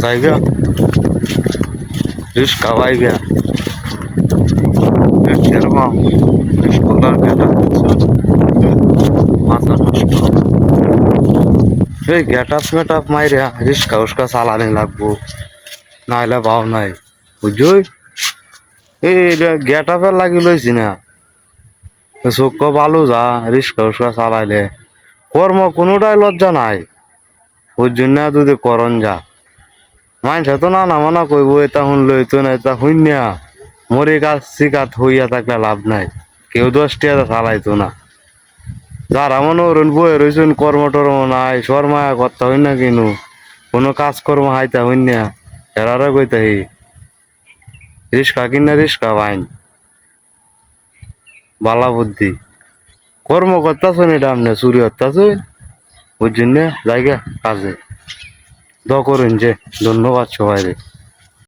জায়গা রিস্কা বাইগা এরকম রিস্কার গেটা মাথা নষ্ট এই গেট আপ মেট আপ মাইরা রিস্কা উস্কা চালানি লাগবো নাইলে ভাও নাই বুঝছই এই গেট আপের লাগি লইছি না চোখ ভালো যা রিস্কা উস্কা চালাইলে কর্ম কোনোটাই লজ্জা নাই ওই জন্য যদি করন যা মানুষে তো না মানা কইব এটা শুনলো তো না এটা শুনিয়া মরে গাছ শিকাত হইয়া থাকলে লাভ নাই কেউ 10 টাকা চালাইতো না যারা মনে করুন বয়ে রয়েছেন কর্ম টর্ম নাই শর্মায়া করতে হই না কিনু কোনো কাজকর্ম হাইতা হই না এরারে কইতে রিস্কা কিনা রিস্কা বাইন বালা বুদ্ধি কর্ম করতেছ এটা আপনি চুরি হতাছ ওই জন্য জায়গা কাজে দ করুন যে ধন্যবাদ সবাই।